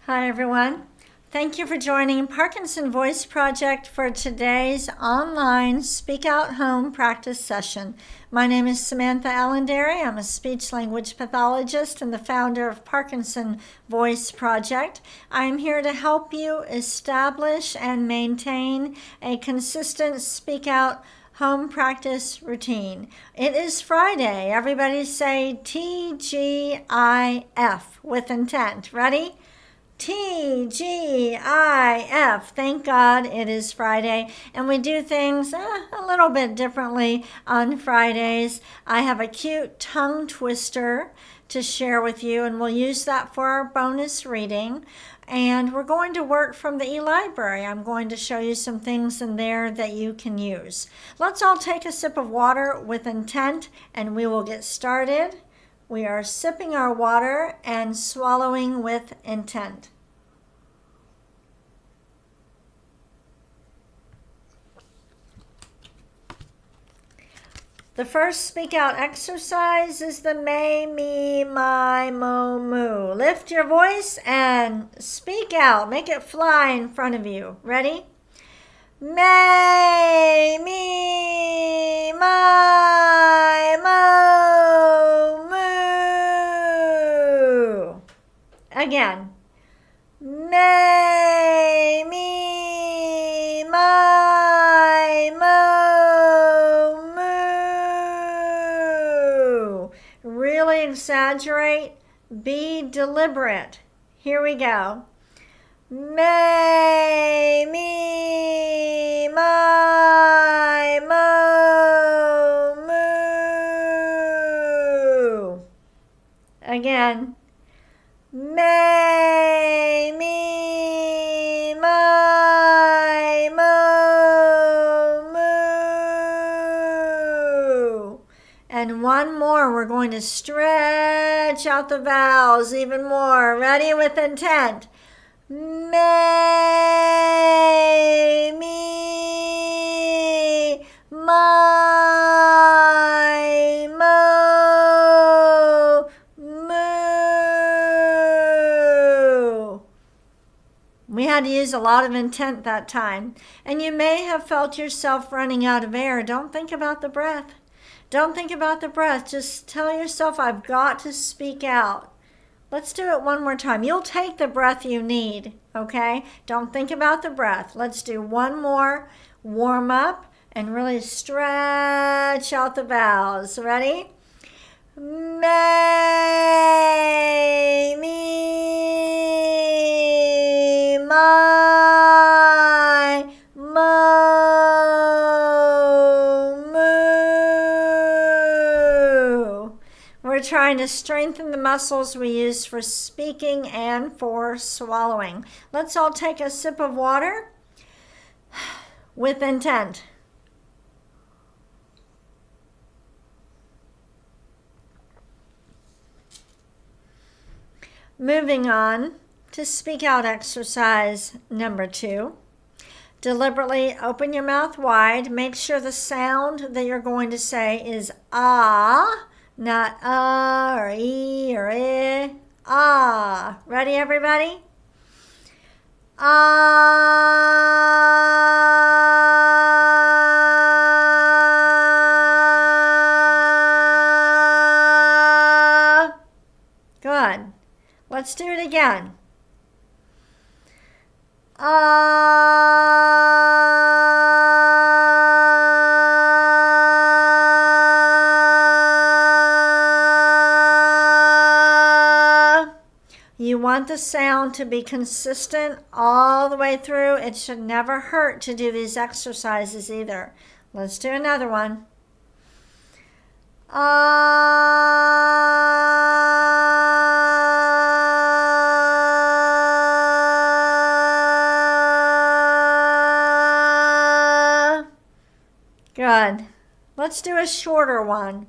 Hi, everyone. Thank you for joining Parkinson Voice Project for today's online Speak Out Home practice session. My name is Samantha Allendary. I'm a speech-language pathologist and the founder of Parkinson Voice Project. I'm here to help you establish and maintain a consistent Speak Out home practice routine. It is Friday. Everybody say TGIF with intent. Ready? TGIF. Thank God it is Friday, and we do things a little bit differently on Fridays. I have a cute tongue twister to share with you, and we'll use that for our bonus reading. And we're going to work from the e-library. I'm going to show you some things in there that you can use. Let's all take a sip of water with intent, and we will get started. We are sipping our water and swallowing with intent. The first speak out exercise is the may, me, my, mo, moo. Lift your voice and speak out. Make it fly in front of you. Ready? May, me, my, mo, moo. Again. May, me, my, mo, moo. Really exaggerate. Be deliberate. Here we go. May, me, my, mo, moo. Again. May, me, my, mo, moo. And one more. We're going to stretch out the vowels even more. Ready? With intent. May, me, my, mo, moo. We had to use a lot of intent that time. And you may have felt yourself running out of air. Don't think about the breath. Don't think about the breath. Just tell yourself, I've got to speak out. Let's do it one more time. You'll take the breath you need, okay? Don't think about the breath. Let's do one more warm up and really stretch out the vowels. Ready? May, me, my, mo, moo. We're trying to strengthen the muscles we use for speaking and for swallowing. Let's all take a sip of water with intent. Moving on to speak out exercise number 2. Deliberately open your mouth wide. Make sure the sound that you're going to say is ah, not or e or I. Ah. Ready, everybody? Ah. Good. Let's do it again. You want the sound to be consistent all the way through. It should never hurt to do these exercises either. Let's do another one. Good. Let's do a shorter one.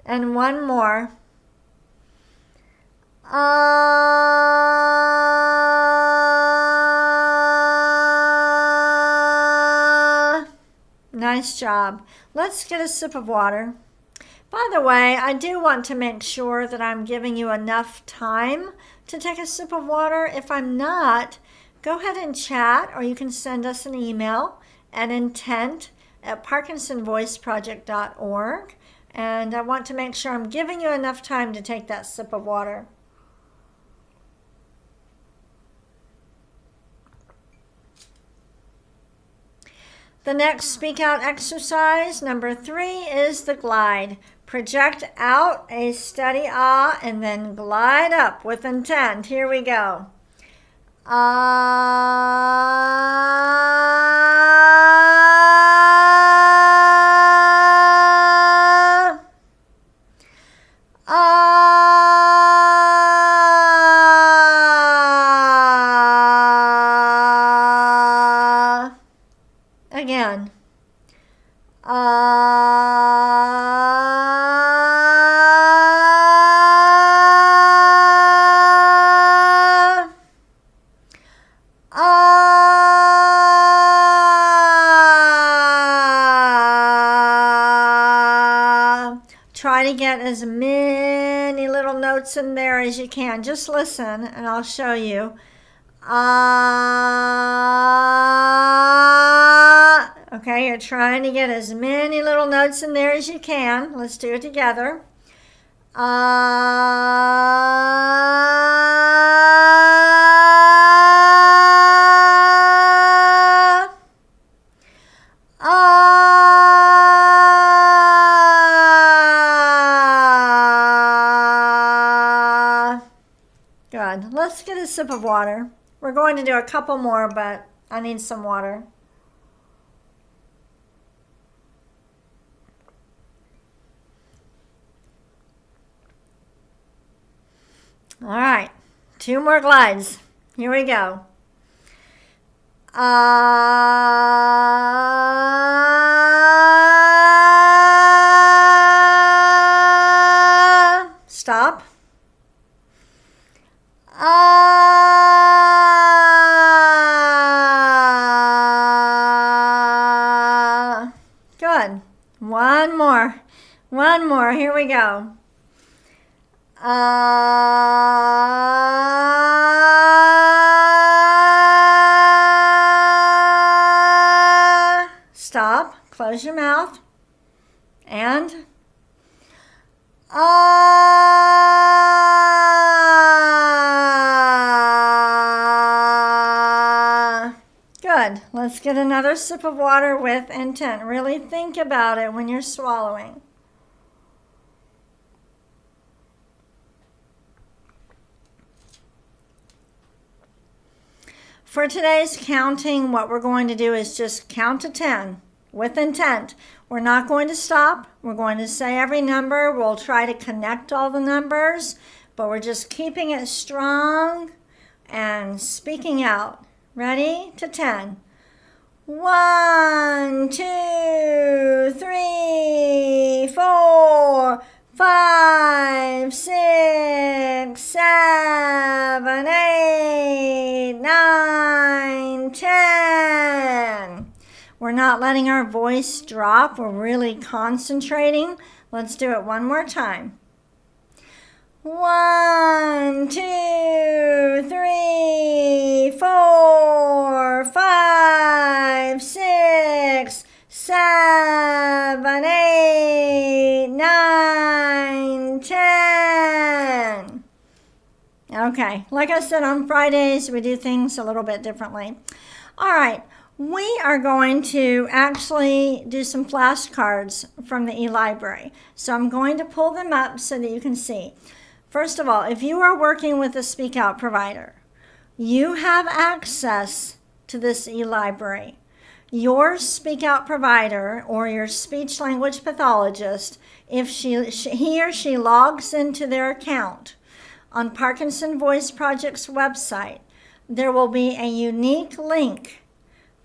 And one more. Nice job. Let's get a sip of water. By the way, I do want to make sure that I'm giving you enough time to take a sip of water. If I'm not, go ahead and chat, or you can send us an email at intent@parkinsonvoiceproject.org. And I want to make sure I'm giving you enough time to take that sip of water. The next speak out exercise, number 3, is the glide. Project out a steady ah and then glide up with intent. Here we go. Ah. Ah. Again. Try to get as many little notes in there as you can. Just listen and I'll show you. Okay, you're trying to get as many little notes in there as you can. Let's do it together. Good. Let's get a sip of water. We're going to do a couple more, but I need some water. All right, 2 more glides. Here we go. Stop. Good. One more. One more. Here we go. Stop. Close your mouth. And good. Let's get another sip of water with intent. Really think about it when you're swallowing. For today's counting, what we're going to do is just count to 10 with intent. We're not going to stop. We're going to say every number. We'll try to connect all the numbers, but we're just keeping it strong and speaking out. Ready? To 10. 1, 2, 3, 4, 5, 6, 7, 8, 9, 10. We're not letting our voice drop. We're really concentrating. Let's do it one more time. 1, 2, 3, 4, 5, 6, 7, 8, 9, 10. Okay, like I said, on Fridays, we do things a little bit differently. All right, we are going to actually do some flashcards from the e-library. So I'm going to pull them up so that you can see. First of all, if you are working with a Speak Out provider, you have access to this e-library. Your Speak Out provider or your speech language pathologist, if he or she logs into their account on Parkinson Voice Project's website, there will be a unique link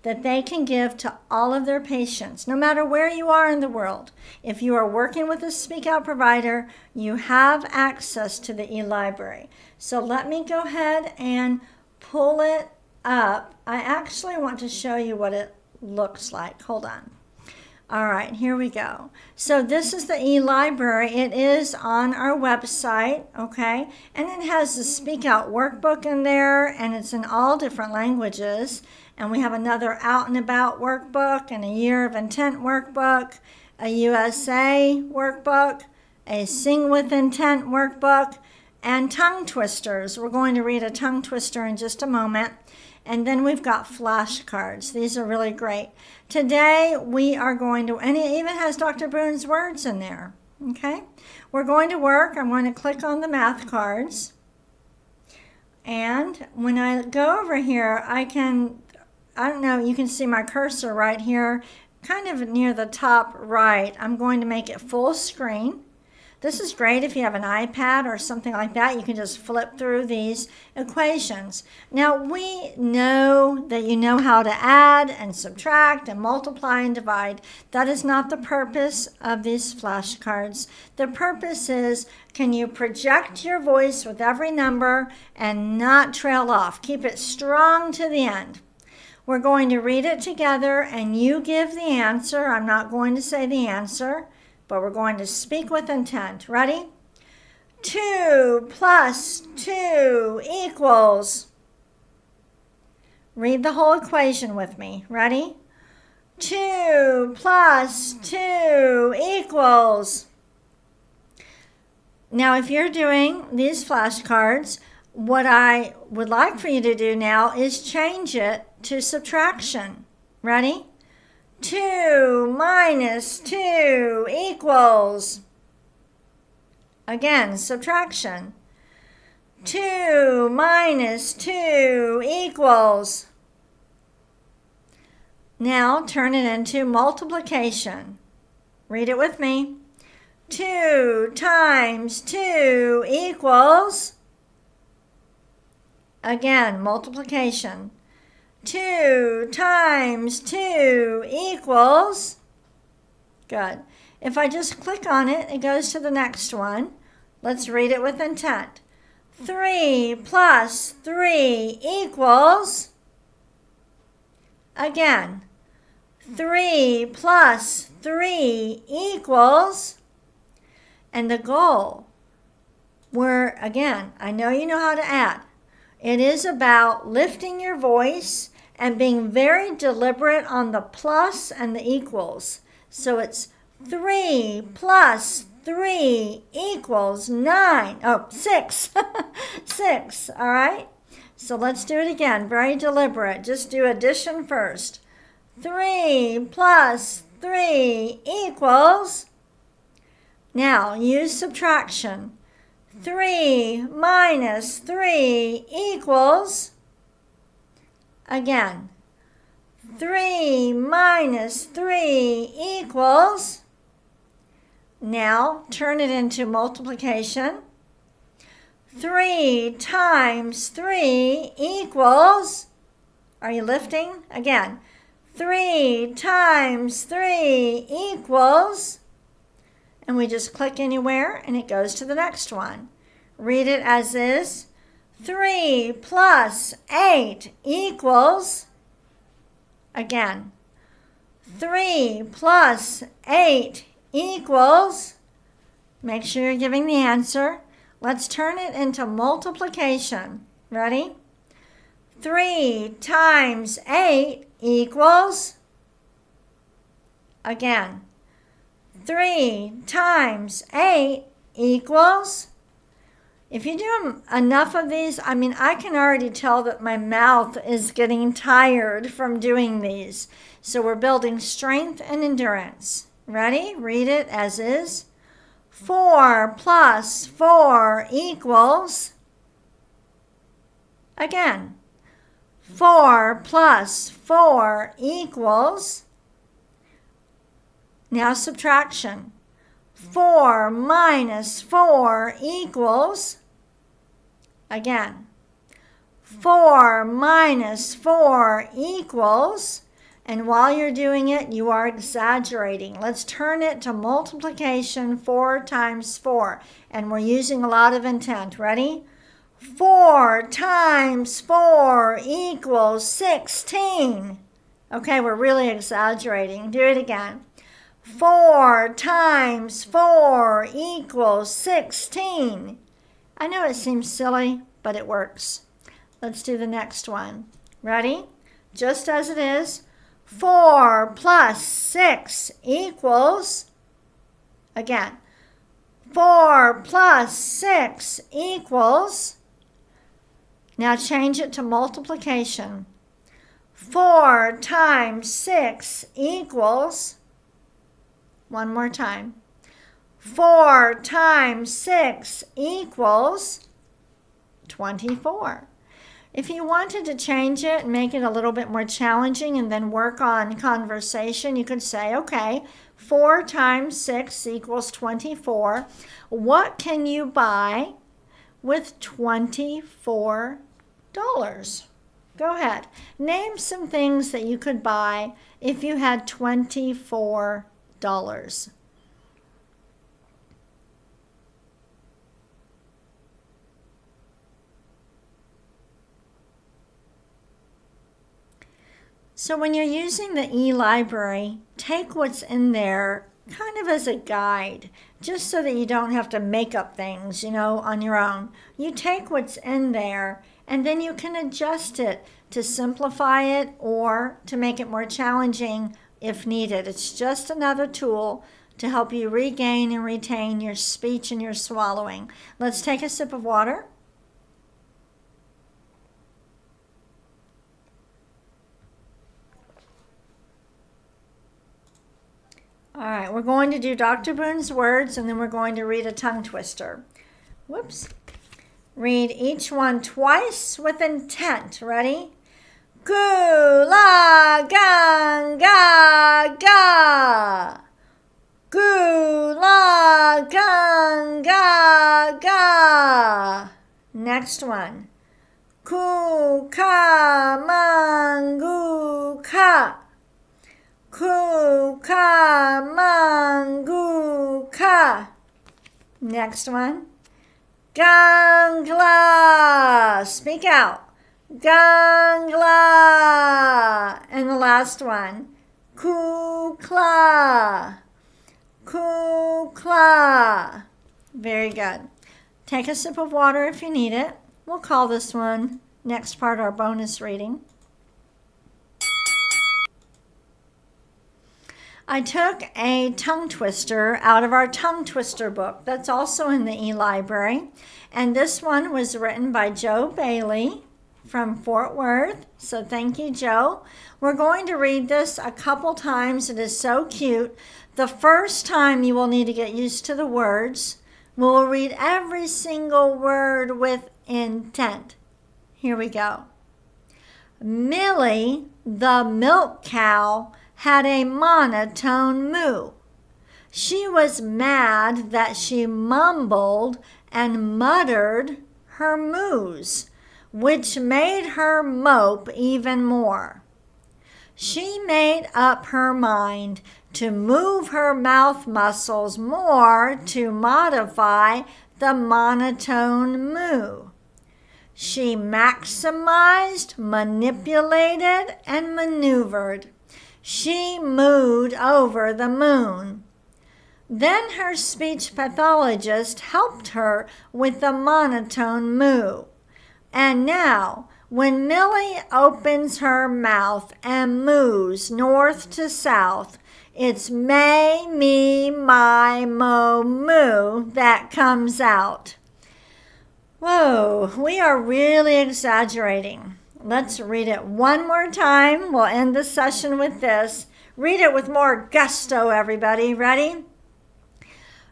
that they can give to all of their patients, no matter where you are in the world. If you are working with a Speak Out provider, you have access to the e-library. So let me go ahead and pull it up. I actually want to show you what it looks like. Hold on. All right, here we go. So this is the e-library. It is on our website, okay? And it has the Speak Out workbook in there, and it's in all different languages. And we have another Out and About workbook and a Year of Intent workbook, a USA workbook, a Sing with Intent workbook, and tongue twisters. We're going to read a tongue twister in just a moment. And then we've got flashcards. These are really great. Today we are going to, and it even has Dr. Boone's words in there, okay? We're going to work. I'm going to click on the math cards. And when I go over here, I don't know, you can see my cursor right here, kind of near the top right. I'm going to make it full screen. This is great if you have an iPad or something like that. You can just flip through these equations. Now, we know that you know how to add and subtract and multiply and divide. That is not the purpose of these flashcards. The purpose is, can you project your voice with every number and not trail off? Keep it strong to the end. We're going to read it together and you give the answer. I'm not going to say the answer, but we're going to speak with intent. Ready? 2 plus 2 equals. Read the whole equation with me. Ready? 2 plus 2 equals. Now, if you're doing these flashcards, what I would like for you to do now is change it to subtraction. Ready? 2 minus 2 equals, again, subtraction. 2 minus 2 equals. Now turn it into multiplication. Read it with me. 2 times 2 equals, again, multiplication. 2 times 2 equals, good. If I just click on it, it goes to the next one. Let's read it with intent. 3 plus 3 equals, again, 3 plus 3 equals, and the goal, again, I know you know how to add. It is about lifting your voice and being very deliberate on the plus and the equals. So it's 3 plus 3 equals 9. Oh, 6. 6, all right? So let's do it again. Very deliberate. Just do addition first. 3 plus 3 equals. Now use subtraction. 3 minus 3 equals, again, 3 minus 3 equals. Now turn it into multiplication. 3 times 3 equals, are you lifting? Again, 3 times 3 equals, and we just click anywhere and it goes to the next one. Read it as is. 3 plus 8 equals, again, 3 plus 8 equals, make sure you're giving the answer. Let's turn it into multiplication. Ready? 3 times 8 equals, again, 3 times 8 equals. If you do enough of these, I can already tell that my mouth is getting tired from doing these. So we're building strength and endurance. Ready? Read it as is. 4 plus 4 equals, again, 4 plus 4 equals, now subtraction. 4 minus 4 equals, again, 4 minus 4 equals, and while you're doing it, you are exaggerating. Let's turn it to multiplication. 4 times 4, and we're using a lot of intent. Ready? 4 times 4 equals 16. Okay, we're really exaggerating. Do it again. 4 times 4 equals 16. I know it seems silly, but it works. Let's do the next one. Ready? Just as it is. 4 plus 6 equals, again, 4 plus 6 equals, now change it to multiplication. 4 times 6 equals, one more time, 4 times 6 equals 24. If you wanted to change it and make it a little bit more challenging and then work on conversation, you could say, okay, 4 times 6 equals 24. What can you buy with $24? Go ahead. Name some things that you could buy if you had $24. So when you're using the e-library, take what's in there kind of as a guide, just so that you don't have to make up things, on your own. You take what's in there, and then you can adjust it to simplify it or to make it more challenging if needed. It's just another tool to help you regain and retain your speech and your swallowing. Let's take a sip of water. All right, we're going to do Dr. Boone's words, and then we're going to read a tongue twister. Whoops. Read each one twice with intent. Ready? Gula ganga ga. Gula ganga ga. Next one. Kukamanguka. Kukamanguka. Next one. Gangla. Speak out. Gangla. And the last one. Kukla. Kukla. Very good. Take a sip of water if you need it. We'll call this one next part our bonus reading. I took a tongue twister out of our tongue twister book that's also in the e-library, and this one was written by Joe Bailey from Fort Worth, so thank you, Joe. We're going to read this a couple times. It is so cute. The first time you will need to get used to the words. We will read every single word with intent. Here we go. Millie, the milk cow, had a monotone moo. She was mad that she mumbled and muttered her moos, which made her mope even more. She made up her mind to move her mouth muscles more to modify the monotone moo. She maximized, manipulated, and maneuvered. She mooed over the moon. Then her speech pathologist helped her with the monotone moo. And now, when Millie opens her mouth and moos north to south, it's may, me, my, mo, moo that comes out. Whoa, we are really exaggerating. Let's read it one more time. We'll end the session with this. Read it with more gusto, everybody. Ready?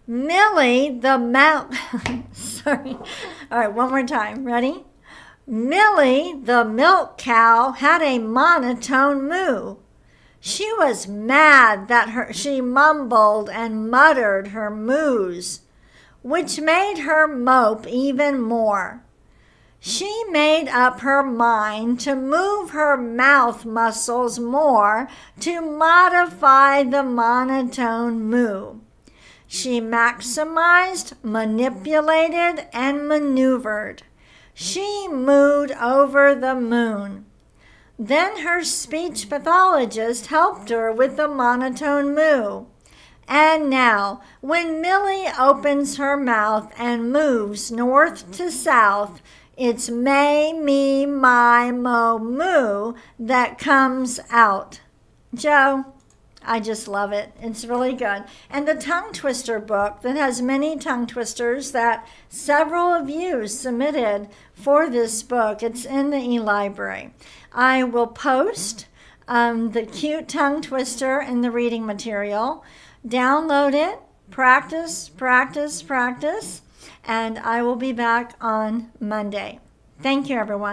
Millie, the Sorry. All right, one more time. Ready? Millie, the milk cow, had a monotone moo. She was mad that she mumbled and muttered her moos, which made her mope even more. She made up her mind to move her mouth muscles more to modify the monotone moo. She maximized, manipulated, and maneuvered. She mooed over the moon. Then her speech pathologist helped her with the monotone moo. And now, when Millie opens her mouth and moves north to south, it's may, me, my, mo, moo that comes out. Joe, I just love it. It's really good. And the tongue twister book that has many tongue twisters that several of you submitted for this book, it's in the e-library. I will post the cute tongue twister in the reading material. Download it, practice, practice, practice, and I will be back on Monday. Thank you, everyone.